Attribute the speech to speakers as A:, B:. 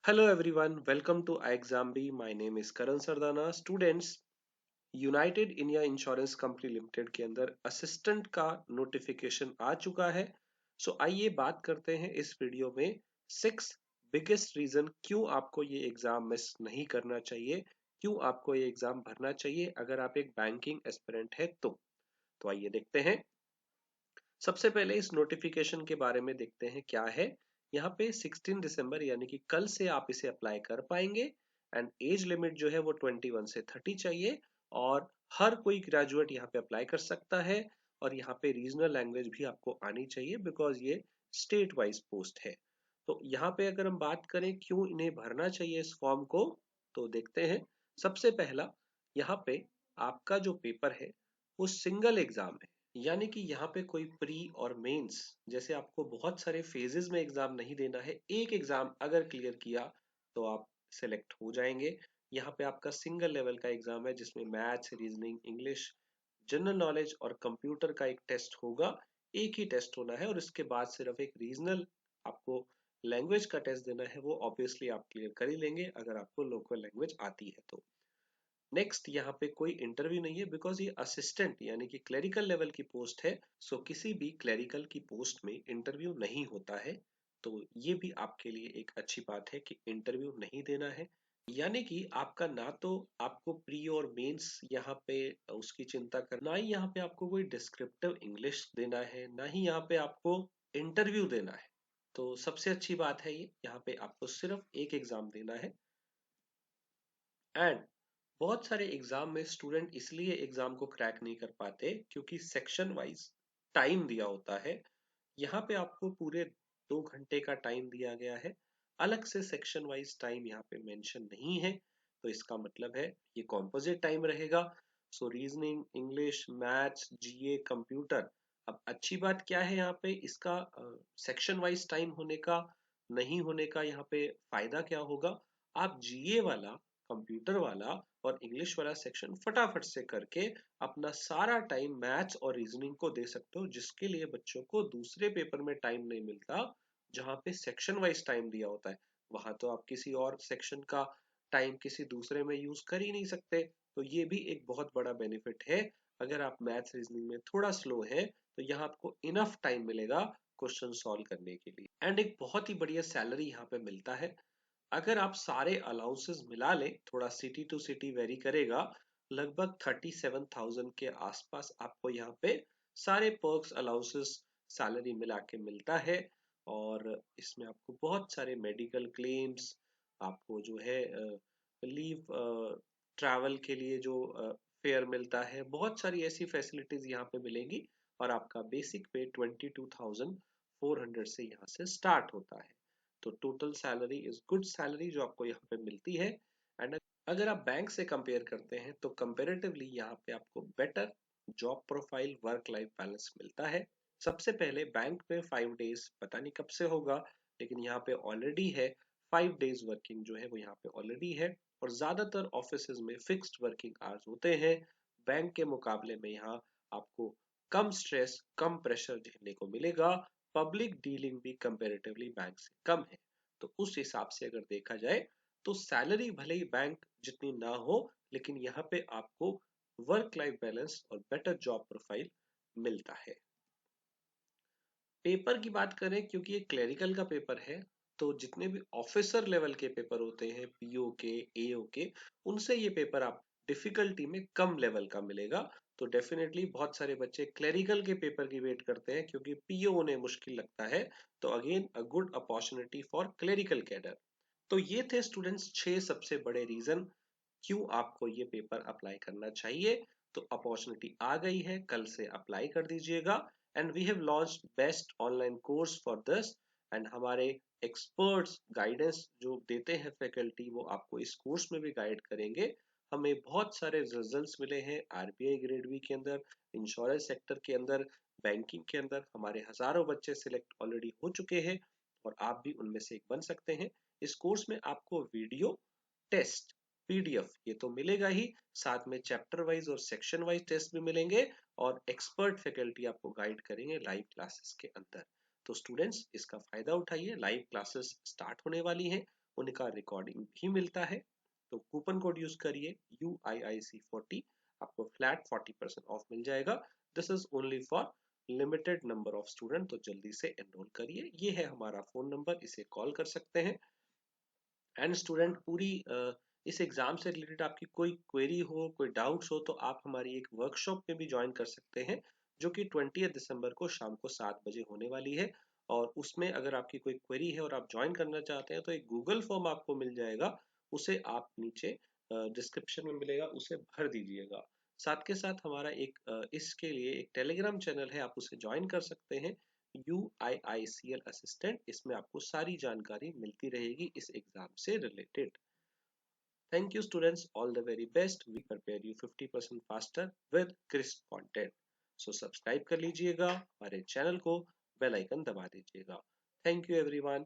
A: Hello everyone, welcome to iExamB. My name is Karan Sardana. Students, United India insurance company limited के अंदर assistant का notification आ चुका है। आइए बात करते हैं इस वीडियो में 6 बिगेस्ट रीजन क्यों आपको ये एग्जाम मिस नहीं करना चाहिए, क्यों आपको ये एग्जाम भरना चाहिए अगर आप एक बैंकिंग एस्पिरेंट है तो आइए देखते हैं। सबसे पहले इस नोटिफिकेशन के बारे में देखते हैं क्या है। यहाँ पे 16 दिसंबर यानी कि कल से आप इसे अप्लाई कर पाएंगे एंड एज लिमिट जो है वो 21 से 30 चाहिए और हर कोई ग्रेजुएट यहाँ पे अप्लाई कर सकता है और यहाँ पे रीजनल लैंग्वेज भी आपको आनी चाहिए बिकॉज ये स्टेट वाइज पोस्ट है। तो यहाँ पे अगर हम बात करें क्यों इन्हें भरना चाहिए इस फॉर्म को, तो देखते हैं। सबसे पहला, यहाँ पे आपका जो पेपर है वो सिंगल एग्जाम है, यानी कि यहाँ पे कोई प्री और मेंस जैसे आपको बहुत सारे फेजेस में एग्जाम नहीं देना है। एक एग्जाम अगर क्लियर किया तो आप सिलेक्ट हो जाएंगे। यहाँ पे आपका सिंगल लेवल का एग्जाम है जिसमें maths, reasoning, English, general knowledge और कंप्यूटर का एक टेस्ट होगा। एक ही टेस्ट होना है और इसके बाद सिर्फ एक रीजनल आपको लैंग्वेज का टेस्ट देना है। वो ऑब्वियसली आप क्लियर कर ही लेंगे अगर आपको लोकल लैंग्वेज आती है तो। नेक्स्ट, यहाँ पे कोई इंटरव्यू नहीं है बिकॉज ये असिस्टेंट यानी कि क्लेरिकल लेवल की पोस्ट है। किसी भी क्लेरिकल की पोस्ट में इंटरव्यू नहीं होता है। तो ये भी आपके लिए एक अच्छी बात है कि इंटरव्यू नहीं देना है। यानी कि आपका ना तो आपको प्री और मेंस यहाँ पे उसकी चिंता करना, ही यहाँ पे आपको कोई डिस्क्रिप्टिव इंग्लिश देना है, ना ही यहाँ पे आपको इंटरव्यू देना है। तो सबसे अच्छी बात है ये, यहाँ पे आपको सिर्फ एक एग्जाम देना है। एंड बहुत सारे एग्जाम में स्टूडेंट इसलिए एग्जाम को क्रैक नहीं कर पाते क्योंकि सेक्शन वाइज टाइम दिया होता है। यहाँ पे आपको पूरे 2 घंटे का टाइम दिया गया है, अलग से सेक्शन वाइज टाइम यहाँ पे मेंशन नहीं है। तो इसका मतलब है ये कॉम्पोजिट टाइम रहेगा। रीजनिंग, इंग्लिश, मैथ्स, जीए, कंप्यूटर। अब अच्छी बात क्या है यहाँ पे, इसका सेक्शन वाइज टाइम होने का नहीं होने का यहाँ पे फायदा क्या होगा। आप जीए वाला, कंप्यूटर वाला और इंग्लिश वाला सेक्शन फटाफट से करके अपना सारा टाइम मैथ्स और रीजनिंग को दे सकते हो, जिसके लिए बच्चों को दूसरे पेपर में टाइम नहीं मिलता जहाँ पे सेक्शन वाइज टाइम दिया होता है। वहां तो आप किसी और सेक्शन का टाइम किसी दूसरे में यूज कर ही नहीं सकते। तो ये भी एक बहुत बड़ा बेनिफिट है। अगर आप मैथ्स रीजनिंग में थोड़ा स्लो है तो यहाँ आपको इनफ टाइम मिलेगा क्वेश्चन सॉल्व करने के लिए एंड एक बहुत ही बढ़िया सैलरी यहाँ पे मिलता है। अगर आप सारे अलाउंसेस मिला लें, थोड़ा सिटी टू सिटी वेरी करेगा, लगभग 37,000 के आसपास आपको यहाँ पे सारे पर्क्स, अलाउंसेस, सैलरी मिला के मिलता है। और इसमें आपको बहुत सारे मेडिकल क्लेम्स, आपको जो है लीव, ट्रैवल के लिए जो फेयर मिलता है, बहुत सारी ऐसी फैसिलिटीज यहाँ पे मिलेंगी। और आपका बेसिक पे 22,400 से यहाँ से स्टार्ट होता है। तो total salary is good salary जो आपको यहाँ पे मिलती है। एंड अगर आप बैंक से कंपेयर करते हैं तो कंपेरेटिवली यहाँ पे आपको better job profile, work life balance मिलता है। सबसे पहले बैंक में 5 डेज पता नहीं कब से होगा, लेकिन यहाँ पे ऑलरेडी है। 5 डेज वर्किंग जो है वो यहाँ पे ऑलरेडी है और ज्यादातर ऑफिस में फिक्स्ड वर्किंग आवर्स होते हैं। बैंक के मुकाबले में यहाँ आपको कम स्ट्रेस, कम प्रेशर झेलने को मिलेगा। पब्लिक डीलिंग भी कंपैरेटिवली बैंक से कम है। तो उस हिसाब से अगर देखा जाए तो सैलरी भले ही बैंक जितनी ना हो, लेकिन यहाँ पे आपको वर्क लाइफ बैलेंस और बेटर जॉब प्रोफाइल मिलता है। पेपर की बात करें, क्योंकि ये क्लेरिकल का पेपर है, तो जितने भी ऑफिसर लेवल के पेपर होते हैं, पीओ के, एओ के, उनसे ये पेपर आप डिफिकल्टी में कम लेवल का मिलेगा। तो डेफिनेटली बहुत सारे बच्चे क्लेरिकल के पेपर की वेट करते हैं क्योंकि पीओ उन्हें मुश्किल लगता है। तो again a good opportunity for clerical cadre. तो ये थे स्टूडेंट्स 6 सबसे बड़े रीजन क्यों आपको ये पेपर अप्लाई करना चाहिए। तो अपॉर्चुनिटी आ गई है, कल से अप्लाई कर दीजिएगा। And we have launched best online course for this. And हमारे एक्सपर्ट्स गाइडेंस जो देते हैं फैकल्टी, वो आपको इस कोर्स में भी गाइड करेंगे। हमें बहुत सारे रिजल्ट्स मिले हैं आरबीआई ग्रेड बी के अंदर, इंश्योरेंस सेक्टर के अंदर, बैंकिंग के अंदर हमारे हजारों बच्चे सिलेक्ट ऑलरेडी हो चुके हैं और आप भी उनमें से एक बन सकते हैं। इस कोर्स में आपको वीडियो, टेस्ट, पीडीएफ ये तो मिलेगा ही, साथ में चैप्टर वाइज और सेक्शन वाइज टेस्ट भी मिलेंगे और एक्सपर्ट फैकल्टी आपको गाइड करेंगे लाइव क्लासेस के अंदर। तो स्टूडेंट्स इसका फायदा उठाइए, लाइव क्लासेस स्टार्ट होने वाली हैं। उनका रिकॉर्डिंग भी मिलता है। तो कूपन कोड यूज करिए UIIC40, आपको फ्लैट 40% ऑफ मिल जाएगा। This is only for limited number of student, तो जल्दी से एनरोल करिए। ये है हमारा फोन नंबर, इसे कॉल कर सकते हैं। एंड स्टूडेंट, पूरी इस एग्जाम से रिलेटेड आपकी कोई क्वेरी हो, कोई डाउट्स हो, तो आप हमारी एक वर्कशॉप में भी ज्वाइन कर सकते हैं, जो कि 20 दिसंबर को शाम को 7 बजे होने वाली है। और उसमें अगर आपकी कोई क्वेरी है और आप ज्वाइन करना चाहते हैं, तो एक गूगल फॉर्म आपको मिल जाएगा, उसे आप नीचे डिस्क्रिप्शन में मिलेगा, उसे भर दीजिएगा। साथ के साथ हमारा एक इसके लिए एक टेलीग्राम चैनल है, आप उसे ज्वाइन कर सकते हैं, UIICL असिस्टेंट। इसमें आपको सारी जानकारी मिलती रहेगी इस एग्जाम से related. Thank you students, all the very best. We prepare you 50% faster with crisp content. So subscribe कर लीजिएगा हमारे चैनल को, बेल आइकन दबा दीजिएगा। Thank you everyone.